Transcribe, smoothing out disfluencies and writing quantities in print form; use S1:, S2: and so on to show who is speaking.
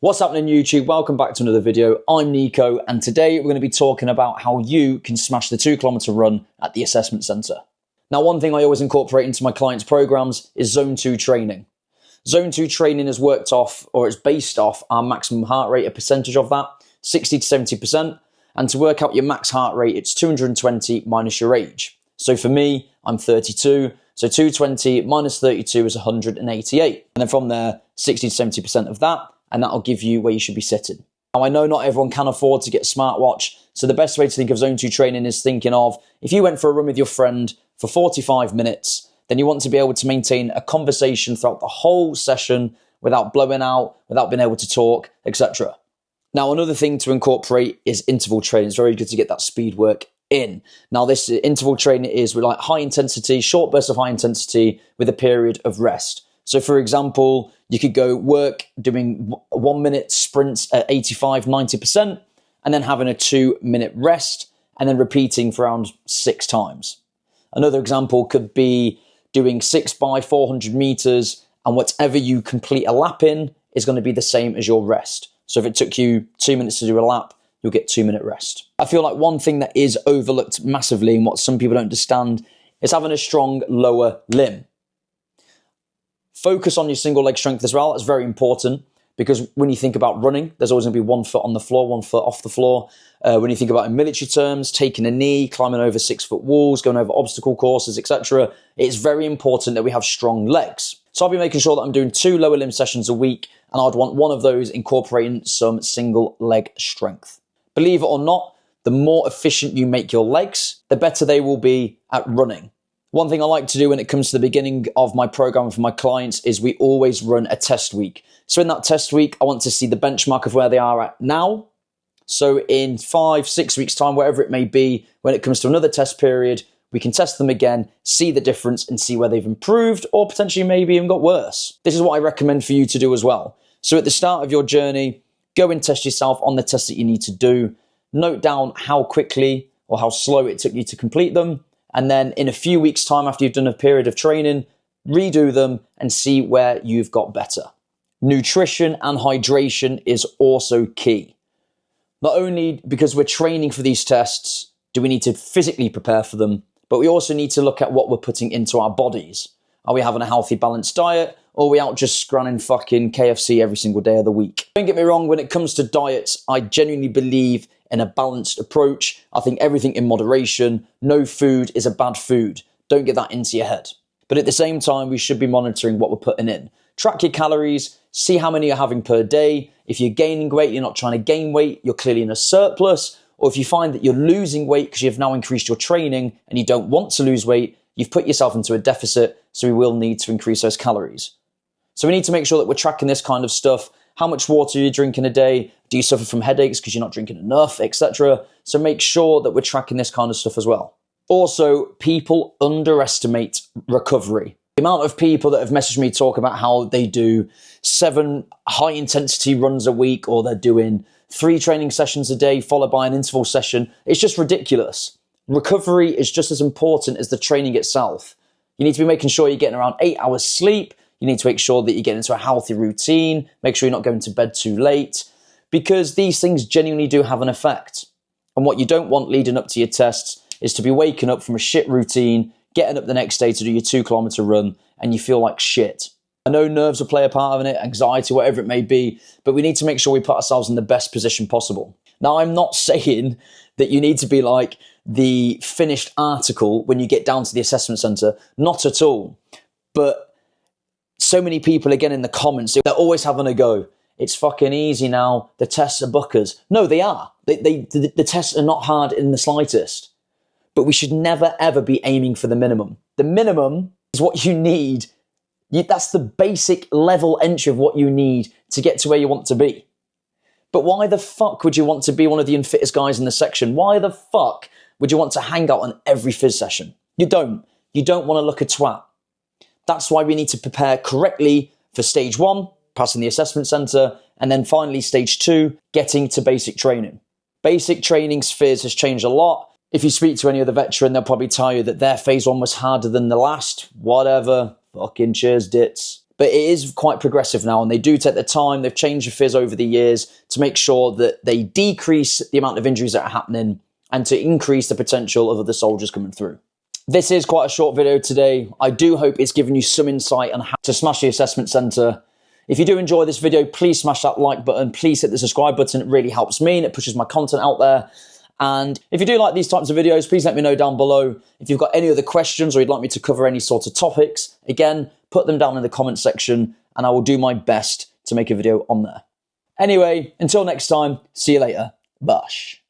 S1: What's happening YouTube? Welcome back to another video. I'm Nico and today we're going to be talking about how you can smash the 2 kilometer run at the assessment centre. Now, one thing I always incorporate into my clients' programs is zone 2 training. Zone 2 training is worked off, or it's based off our maximum heart rate, a percentage of that, 60 to 70%. And to work out your max heart rate, it's 220 minus your age. So for me, I'm 32. So 220 minus 32 is 188. And then from there, 60 to 70% of that, and that'll give you where you should be sitting. Now, I know not everyone can afford to get a smartwatch, so the best way to think of zone 2 training is thinking of, if you went for a run with your friend for 45 minutes, then you want to be able to maintain a conversation throughout the whole session without blowing out, without being able to talk, etc. Now, another thing to incorporate is interval training. It's very good to get that speed work in. Now, this interval training is with like high intensity, short bursts of high intensity with a period of rest. So for example, you could go work doing 1 minute sprints at 85, 90%, and then having a 2-minute rest and then repeating for around 6 times. Another example could be doing 6 by 400 meters, and whatever you complete a lap in is going to be the same as your rest. So if it took you 2 minutes to do a lap, you'll get 2-minute rest. I feel like one thing that is overlooked massively and what some people don't understand is having a strong lower limb. Focus on your single leg strength as well. That's very important because when you think about running, there's always going to be 1 foot on the floor, 1 foot off the floor. When you think about in military terms, taking a knee, climbing over 6-foot walls, going over obstacle courses, etc., it's very important that we have strong legs. So I'll be making sure that I'm doing 2 lower limb sessions a week, and I'd want one of those incorporating some single leg strength. Believe it or not, the more efficient you make your legs, the better they will be at running. One thing I like to do when it comes to the beginning of my program for my clients is we always run a test week. So in that test week, I want to see the benchmark of where they are at now. So in 5-6 weeks time, whatever it may be, when it comes to another test period, we can test them again, see the difference and see where they've improved or potentially maybe even got worse. This is what I recommend for you to do as well. So at the start of your journey, go and test yourself on the tests that you need to do. Note down how quickly or how slow it took you to complete them. And then in a few weeks' time after you've done a period of training, redo them and see where you've got better. Nutrition and hydration is also key. Not only because we're training for these tests do we need to physically prepare for them, but we also need to look at what we're putting into our bodies. Are we having a healthy, balanced diet? Or are we out just scranning fucking KFC every single day of the week? Don't get me wrong, when it comes to diets, I genuinely believe in a balanced approach. I think everything in moderation. No food is a bad food. Don't get that into your head. But at the same time, we should be monitoring what we're putting in. Track your calories, see how many you're having per day. If you're gaining weight, you're not trying to gain weight, you're clearly in a surplus. Or if you find that you're losing weight because you've now increased your training and you don't want to lose weight, you've put yourself into a deficit, so we will need to increase those calories. So we need to make sure that we're tracking this kind of stuff. How much water are you drinking a day? Do you suffer from headaches because you're not drinking enough, etc.? So make sure that we're tracking this kind of stuff as well. Also, people underestimate recovery. The amount of people that have messaged me talk about how they do 7 high-intensity runs a week, or they're doing 3 training sessions a day followed by an interval session, it's just ridiculous. Recovery is just as important as the training itself. You need to be making sure you're getting around 8 hours sleep. You need to make sure that you get into a healthy routine. Make sure you're not going to bed too late, because these things genuinely do have an effect. And what you don't want leading up to your tests is to be waking up from a shit routine, getting up the next day to do your 2-kilometer run, and you feel like shit. I know nerves will play a part in it, anxiety, whatever it may be, but we need to make sure we put ourselves in the best position possible. Now, I'm not saying that you need to be like the finished article when you get down to the assessment centre. Not at all. But so many people, again, in the comments, they're always having a go. It's fucking easy now. The tests are bookers. No, they are. The tests are not hard in the slightest. But we should never, ever be aiming for the minimum. The minimum is what you need. That's the basic level entry of what you need to get to where you want to be. But why the fuck would you want to be one of the unfittest guys in the section? Why the fuck would you want to hang out on every phys session? You don't. You don't want to look a twat. That's why we need to prepare correctly for stage 1, passing the assessment centre, and then finally stage 2, getting to basic training. Basic training's phys has changed a lot. If you speak to any other veteran, they'll probably tell you that their phase 1 was harder than the last. Whatever. Fucking cheers, dits. But it is quite progressive now, and they do take their time. They've changed the fizz over the years to make sure that they decrease the amount of injuries that are happening and to increase the potential of other soldiers coming through. This is quite a short video today. I do hope it's given you some insight on how to smash the assessment centre. If you do enjoy this video, please smash that like button. Please hit the subscribe button. It really helps me and it pushes my content out there. And if you do like these types of videos, please let me know down below. If you've got any other questions or you'd like me to cover any sort of topics, again, put them down in the comment section and I will do my best to make a video on there. Anyway, until next time, see you later. Bash.